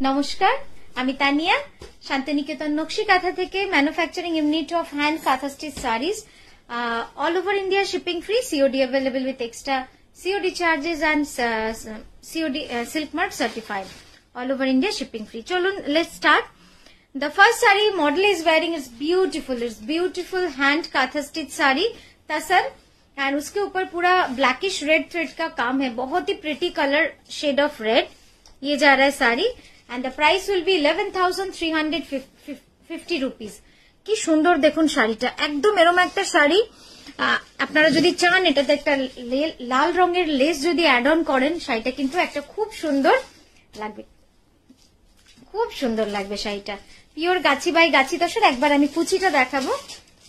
নমস্কার, আমি তানিয়া, শান্তিনিকেতন নকশি কাঁথা থেকে ম্যানুফ্যাকচারিং ইউনিট অফ হ্যান্ড কাঁথা stitch series, all over India shipping free, COD available with extra COD charges and COD silk mark certified. All over India shipping free. Cholun, let's start. The first sari model is wearing is beautiful. It's beautiful hand katha stitch sari tasar and उसके ऊपर पूरा blackish red thread का काम है. बहुत ही pretty color shade of red ये जा रहा है sari and the price will be 11,350 rupees. কি সুন্দর দেখুন শাড়িটা, একদম এরকম একটা শাড়ি। আপনারা যদি চান এটাতে একটা লাল রঙের লেস যদি অ্যাড অন করেন, শাড়িটা কিন্তু একটা খুব সুন্দর লাগবে, খুব সুন্দর লাগবে শাড়িটা। পিওর গাছি বাই গাছি তসর। একবার আমি কুচিটা দেখাবো,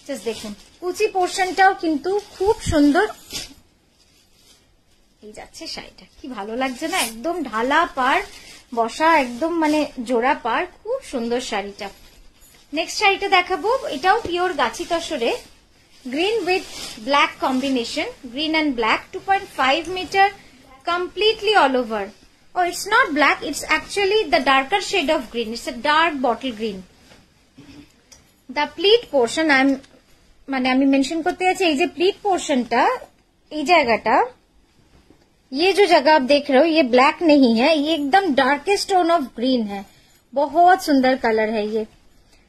জাস্ট দেখুন কুচি পোর্শনটাও কিন্তু খুব সুন্দর। এই যাচ্ছে শাড়িটা, কি ভালো লাগছে না, একদম ঢালা পার বসা, একদম মানে জোড়া পার, খুব সুন্দর শাড়িটা। নেক্সট শাড়িটা দেখাবো, এটাও পিওর গাছি তসরে, green with black combination, green and black, 2.5 metre, completely all over. Oh, it's not black, it's actually the darker shade of green. It's a dark bottle green. The pleat portion, আমি mention করতে যাচ্ছি, এই যে pleat পোর্শনটা, এই জায়গাটা, ये जो जगह आप देख रहे हो ये ब्लैक नहीं है, ये एकदम डार्केस्ट टोन ऑफ ग्रीन है, बहुत सुंदर कलर है ये।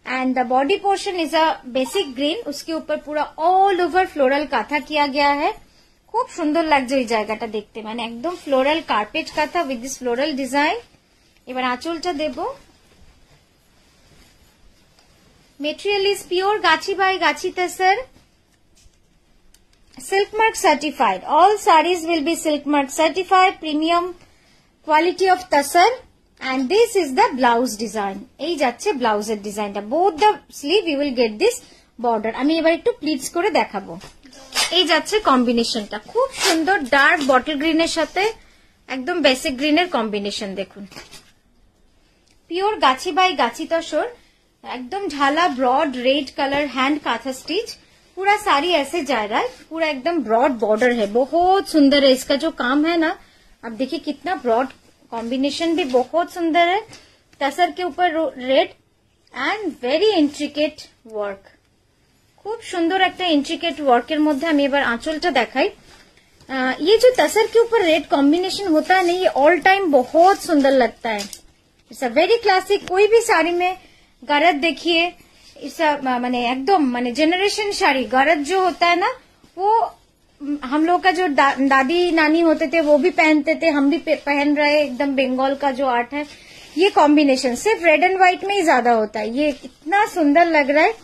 And the body portion is a basic green, उसके ऊपर पूरा ऑल ओवर फ्लोरल काथा किया गया है। খুব সুন্দর লাগছে এই জায়গাটা দেখতে, মানে একদম ফ্লোরাল কার্পেট কাঁথা উইথ দিস ফ্লোরাল ডিজাইন। এবার আঁচলটা দেব। Material is pure Gachhi by Gachhi তাসার, silk mark certified. All sarees will be silk mark certified, premium quality of tasar. And this is the blouse design. এই যাচ্ছে ব্লাউজের ডিজাইনটা, both the sleeve you will get this border. আমি এবার একটু pleats করে দেখাবো। এই যাচ্ছে কম্বিনেশনটা, খুব সুন্দর ডার্ক বটল গ্রিনের সাথে একদম বেসিক গ্রিনের কম্বিনেশন দেখুন। পিওর গাছি বাই গাছি তসর, एकदम ढाला broad red colour hand kantha stitch, पूरा साड़ी ऐसे जा रहा है, पूरा एकदम ब्रॉड बॉर्डर है, बहुत सुंदर है। इसका जो काम है ना, आप देखिए कितना ब्रॉड, कॉम्बिनेशन भी बहुत सुंदर है। तसर के ऊपर red and very intricate work, खूब सुंदर एक इंट्रिकेट वर्कर मध्य। আমি এবার আঁচলটা দেখাই। ये जो तसर के ऊपर रेड कॉम्बिनेशन होता है ना, ये ऑल टाइम बहुत सुंदर लगता है। It's a very classic. कोई भी साड़ी में गरज देखिए, माने एकदम माने जनरेशन साड़ी, गरज जो होता है ना, वो हम लोग का जो दादी नानी होते थे वो भी पहनते थे, हम भी पहन रहे। एकदम बंगाल का जो आर्ट है, ये कॉम्बिनेशन सिर्फ रेड एंड व्हाइट में ही ज्यादा होता है। ये इतना सुंदर लग रहा है।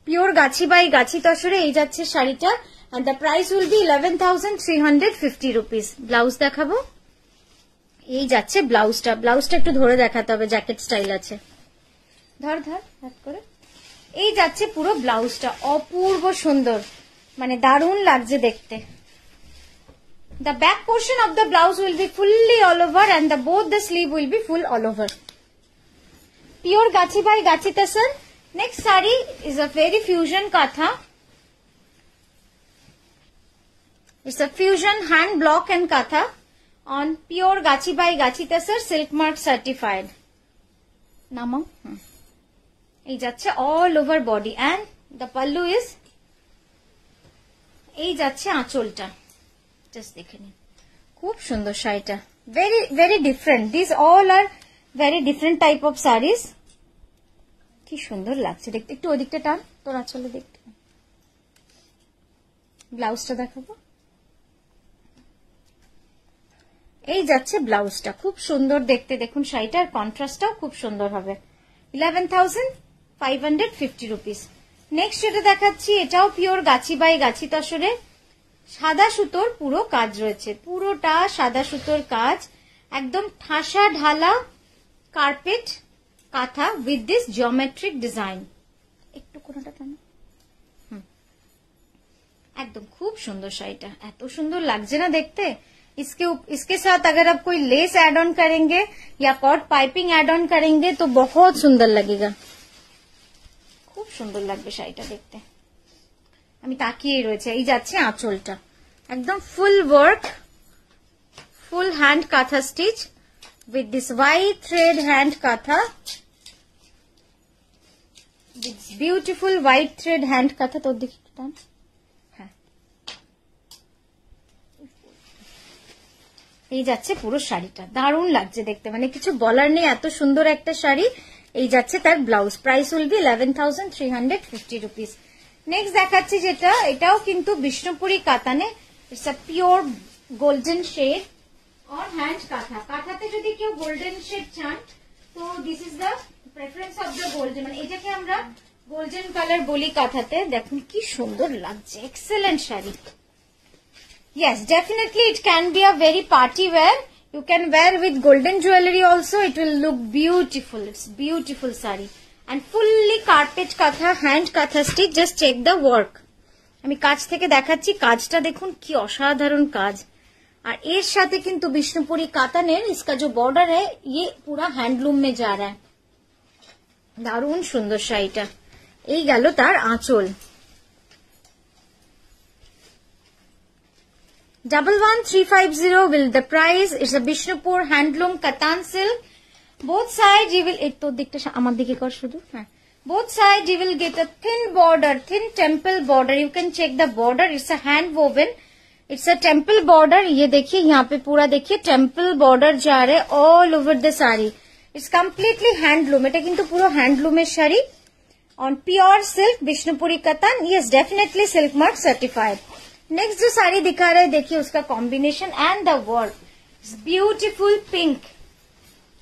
পিওর গাছি বাই গাছি তসরে এই যাচ্ছে শাড়িটা, and the price will be 11,350 rupees. Blouse দেখাবো, এই যাচ্ছে ব্লাউজটা। ব্লাউজটা একটু ধরে দেখাতে হবে, জ্যাকেট স্টাইল আছে, ধর ধর হাত করে। এই যাচ্ছে পুরো ব্লাউজটা, অপূর্ব সুন্দর, মানে দারুণ লাগছে দেখতে। The back portion of the blouse will be fully all over and both the sleeve will be full all over. Pure gachi by gachi tasar. Next sari is a very fusion katha. It's a fusion hand block and katha on pure gachi by gachi tasar, silk mark certified. Namam. এই যাচ্ছে all over body and the pallu is, এই যাচ্ছে আঁচলটা, just দেখে নিন, খুব সুন্দর শাড়িটা, very very different. These all are very different type of sarees. কি সুন্দর লাগছে দেখতে। একটু ওদিকটা টান, তোর আঁচলে দেখতে। ব্লাউজটা দেখাবো, এই যাচ্ছে ব্লাউজটা, খুব সুন্দর দেখতে। দেখুন শাড়িটার কন্ট্রাস্টটাও খুব সুন্দর হবে। 11,550 রুপিস। নেক্সট যেটা দেখাচ্ছি, এটাও পিওর গাছি বাই গাছি তসরে, সাদা সুতোর পুরো কাজ রয়েছে, পুরোটা সাদা সুতোর কাজ, একদম ঠাসা ঢালা কার্পেট কাঁথা উইথ দিস জিওমেট্রিক ডিজাইন। একটু কোনটা টানো, একদম খুব সুন্দর শাড়িটা, এত সুন্দর লাগছে না দেখতে। इसके साथ अगर आप कोई लेस एड ऑन करेंगे या कॉट पाइपिंग एड ऑन करेंगे तो बहुत सुंदर लगेगा, খুব সুন্দর লাগবে শাড়িটা দেখতে। আমি তাকিয়ে রয়েছে। এই যাচ্ছে আঁচলটা, একদম ফুল ওয়ার্ক, ফুল হ্যান্ড কাঁথা stitch, with this white thread hand katha. This beautiful white thread hand katha. তো দেখি টান, হ্যাঁ এই যাচ্ছে পুরো শাড়িটা, দারুণ লাগছে দেখতে, মানে কিছু বলার নেই, এত সুন্দর একটা শাড়ি। এই যাচ্ছে তার blouse, price will be 11,350 rupees. Next দেখাচ্ছি যেটা, এটাও কিন্তু বিষ্ণুপুরি কাতানে, it's a pure golden shade on hand kantha. কাঁথাতে যদি কেউ গোল্ডেন শেড চান তো this is the preference of the golden, মানে এটাকে আমরা গোল্ডেন কালার বলি কাঁথাতে। দেখুন কি সুন্দর লাগছে, excellent sari. Yes, definitely it can be a very party wear. You can wear with golden jewelry also. It will look beautiful. It's beautiful saree. And fully carpet katha, hand katha stitch. Just check the work. আমি কাজ থেকে দেখাচ্ছি, কাজটা দেখুন কি অসাধারণ কাজ। আর এর সাথে কিন্তু বিষ্ণুপুরি কাতানের इसका जो बॉर्डर है ये पूरा हैंडलूम में जा रहा है। দারুণ সুন্দর শাড়িটা। এই গেল তার আঁচল। 11,350 will the price. It's a Bishnupur handloom katan silk. Both sides you will, ek to dikta amar dike kor shudu, both sides you will get a thin border, thin temple border. You can check the border. It's a hand woven. It's a temple border. ये देखिए यहाँ पे पूरा देखिए temple border जा रहे all over the saree. It's completely handloom. এটা কিন্তু পুরো হ্যান্ডলুমের sari on pure silk Bishnupuri katan. Yes, definitely silk mark certified. Next जो साड़ी दिखा रहे हैं देखिए उसका combination and the work, beautiful pink,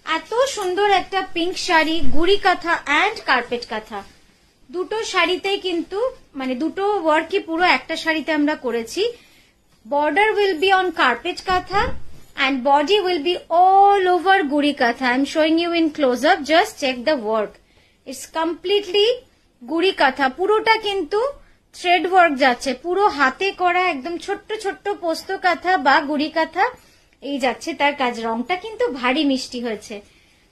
এত সুন্দর একটা পিঙ্ক শাড়ি, গুড়ি কাঁথা এন্ড কার্পেট কাঁথা, দুটো শাড়িতেই কিন্তু মানে দুটো ওয়ার্কই পুরো একটা শাড়িতে আমরা করেছি। Border will be on carpet kantha and body will be all over guri kantha. I am showing you in close up, just check the work, it's completely guri kantha, পুরোটা কিন্তু থ্রেড ওয়ার্ক যাচ্ছে, পুরো হাতে করা একদম ছোট্ট ছোট্ট পোস্ত কাঁথা বা গুড়ি কাঁথা এই যাচ্ছে তার কাজ। রংটা কিন্তু ভারী মিষ্টি হয়েছে,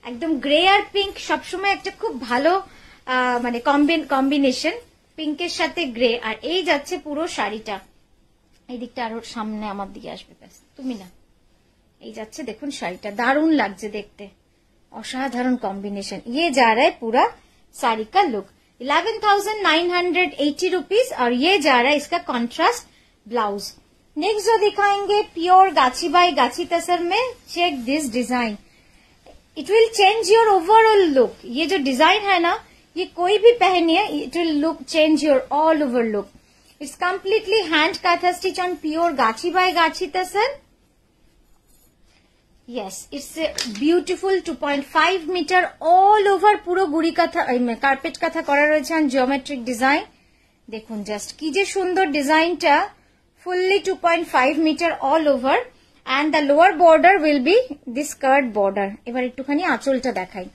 একদম গ্রে আর পিঙ্ক সবসময় একটা খুব ভালো মানে কম্বিনেশন, পিঙ্কের সাথে গ্রে। আর এই যাচ্ছে পুরো শাড়িটা, এই দিকটা আরো সামনে আমার দিকে আসবে, তুমি না, এই যাচ্ছে দেখুন শাড়িটা, দারুণ লাগছে দেখতে, অসাধারণ কম্বিনেশন। ये जा रहा है पूरा साड़ी का लुक 11,980 रुपीज और ये जा रहा है इसका कॉन्ट्रास्ट ब्लाउज। नेक्स्ट जो दिखाएंगे प्योर गाची बाई गाची तसर में, check this design, it will change your overall look. ये जो डिजाइन है ना ये कोई भी पहनिए, it will look change your all over look. It's completely hand kantha stitch on pure Gachhi by Gachhi tussar. Yes, it's a beautiful 2.5 meter all over পুরো গুড়ি কাঁথা কার্পেট কাঁথা করা রয়েছে আর জিওমেট্রিক ডিজাইন। দেখুন জাস্ট কি যে সুন্দর ডিজাইনটা, fully 2.5 meter all over and the lower border will be this curved border। এবার একটুখানি আঁচলটা দেখাই,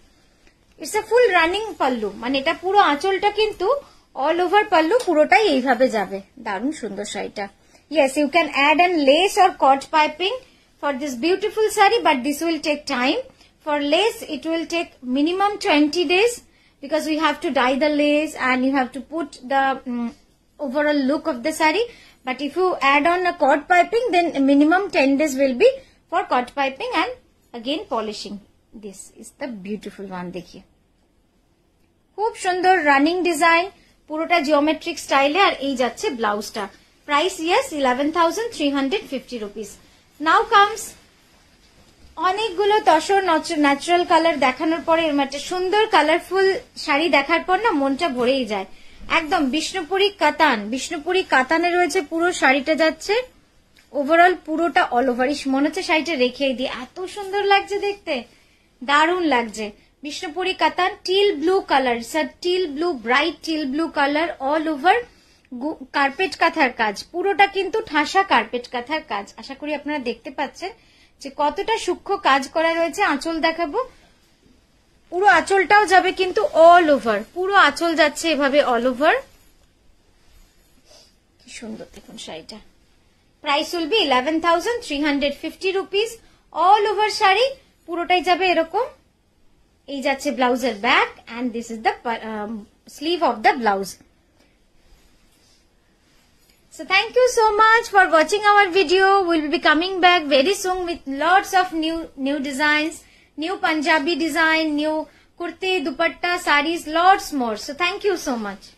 it's a full running pallu, মানে এটা পুরো আঁচলটা কিন্তু all over পাল্লু পুরোটাই এইভাবে যাবে, দারুণ সুন্দর শাড়িটা। Yes, you can add an lace or cord piping for this beautiful saree, but this will take time. For lace it will take minimum 20 days because we have to dye the lace and you have to put the overall look of the saree. But if you add on a cord piping then minimum 10 days will be for cord piping and again polishing. This is the beautiful one, देखिए खूब सुंदर running design, পুরোটা geometric স্টাইলে। আর এই যাচ্ছে ব্লাউজটা, price yes 11,350 rupees। নাও comes অনেকগুলো tussar natural colour দেখানোর পরে এরকম একটা সুন্দর কালারফুল শাড়ি দেখার পর না মনটা ভরেই যায়। একদম বিষ্ণুপুরি কাতান, বিষ্ণুপুরি কাতানে রয়েছে পুরো শাড়িটা যাচ্ছে, ওভারঅল পুরোটা অল ওভার। মনে হচ্ছে শাড়িটা রেখেই দিই, এত সুন্দর লাগছে দেখতে, দারুণ লাগছে। বিষ্ণুপুরি কাতান teal blue colour, sir teal blue, bright teal blue colour all over carpet কাঁথার কাজ, পুরোটা কিন্তু ঠাসা কার্পেট কাঁথার কাজ। আশা করি আপনারা দেখতে পাচ্ছেন যে কতটা সূক্ষ্ম কাজ করা রয়েছে। আঁচল দেখাবো, পুরো আঁচলটাও যাবে কিন্তু অল ওভার, পুরো আঁচল যাচ্ছে এভাবে অল ওভার, কি সুন্দর দেখুন শাড়িটা। Price will be 11,350 rupees all over sari, পুরোটাই যাবে এরকম। এই যাচ্ছে ব্লাউজের back end this is the sleeve of the blouse. So thank you so much for watching our video. We'll be coming back very soon with lots of new designs, new Punjabi design, new kurti, dupatta, sarees, lots more. So thank you so much.